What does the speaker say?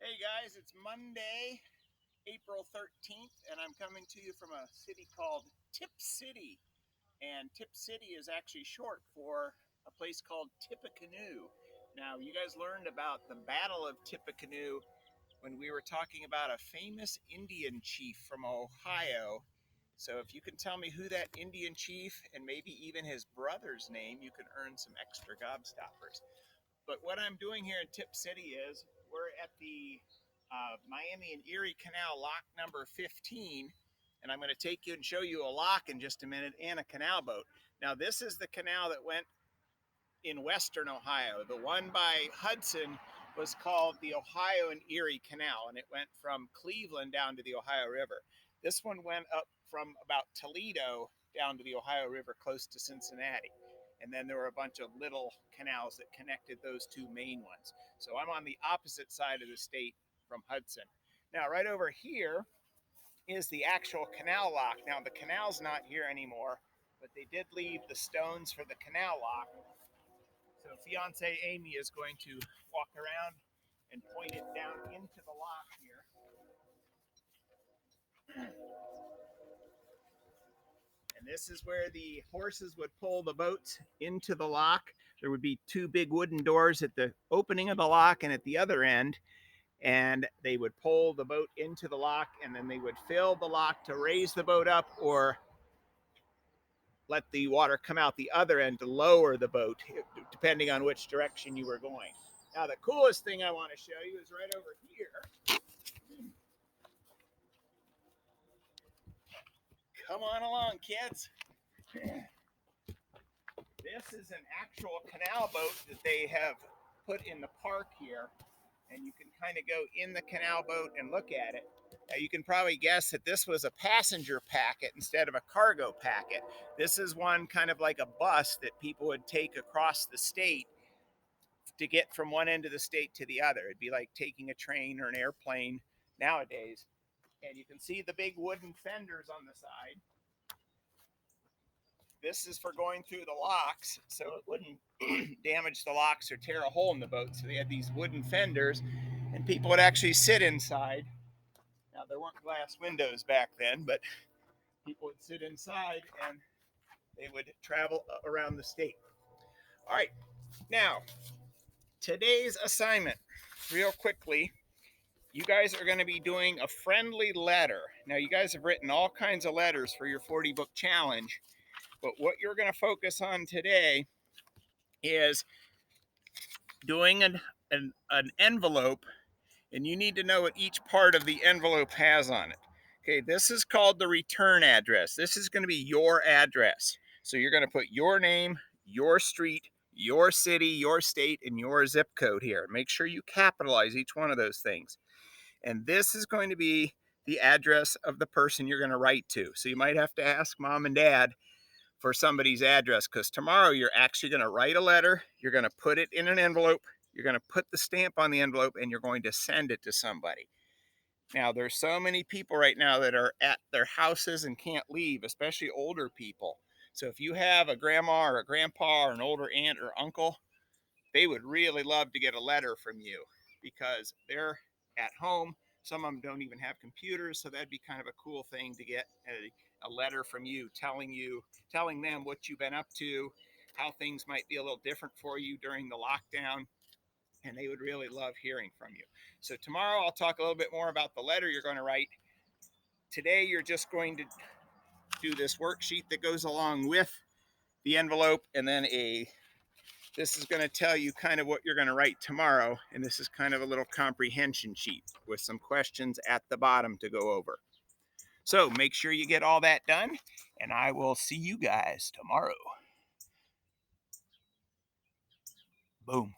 Hey guys, it's Monday, April 13th, and I'm coming to you from a city called Tip City. And Tip City is actually short for a place called Tippecanoe. Now, you guys learned about the Battle of Tippecanoe when we were talking about a famous Indian chief from Ohio. So, if you can tell me who that Indian chief and maybe even his brother's name, you can earn some extra gobstoppers. But what I'm doing here in Tip City is we're at the Miami and Erie Canal lock number 15, and I'm going to take you and show you a lock in just a minute and a canal boat. Now, this is the canal that went in western Ohio. The one by Hudson was called the Ohio and Erie Canal, and it went from Cleveland down to the Ohio River. This one went up from about Toledo down to the Ohio River close to Cincinnati. And then there were a bunch of little canals that connected those two main ones. So I'm on the opposite side of the state from Hudson. Now, right over here is the actual canal lock. Now, the canal's not here anymore, but they did leave the stones for the canal lock. So fiance Amy is going to walk around and point it down into the lock here. And this is where the horses would pull the boats into the lock. There would be two big wooden doors at the opening of the lock and at the other end. And they would pull the boat into the lock, and then they would fill the lock to raise the boat up or let the water come out the other end to lower the boat, depending on which direction you were going. Now, the coolest thing I want to show you is right over here. Come on along, kids. This is an actual canal boat that they have put in the park here, and you can kind of go in the canal boat and look at it. Now, you can probably guess that this was a passenger packet instead of a cargo packet. This is one kind of like a bus that people would take across the state to get from one end of the state to the other. It'd be like taking a train or an airplane nowadays. And you can see the big wooden fenders on the side. This is for going through the locks, so it wouldn't damage the locks or tear a hole in the boat. So they had these wooden fenders, and people would actually sit inside. Now, there weren't glass windows back then, but people would sit inside and they would travel around the state. All right, now, today's assignment, real quickly, you guys are going to be doing a friendly letter. Now, you guys have written all kinds of letters for your 40 book challenge, but what you're going to focus on today is doing an envelope, and you need to know what each part of the envelope has on it. Okay, this is called the return address. This is going to be your address. So you're going to put your name, your street, your city, your state, and your zip code here. Make sure you capitalize each one of those things. And this is going to be the address of the person you're going to write to. So you might have to ask mom and dad for somebody's address, because tomorrow you're actually going to write a letter, you're going to put it in an envelope, you're going to put the stamp on the envelope, and you're going to send it to somebody. Now, there's so many people right now that are at their houses and can't leave, especially older people. So if you have a grandma or a grandpa or an older aunt or uncle, they would really love to get a letter from you because they're at home. Some of them don't even have computers, so that'd be kind of a cool thing to get a letter from you telling them what you've been up to, how things might be a little different for you during the lockdown, and they would really love hearing from you. So tomorrow I'll talk a little bit more about the letter you're going to write. Today you're just going to do this worksheet that goes along with the envelope, and then this is going to tell you kind of what you're going to write tomorrow, and this is kind of a little comprehension sheet with some questions at the bottom to go over. So make sure you get all that done, and I will see you guys tomorrow. Boom.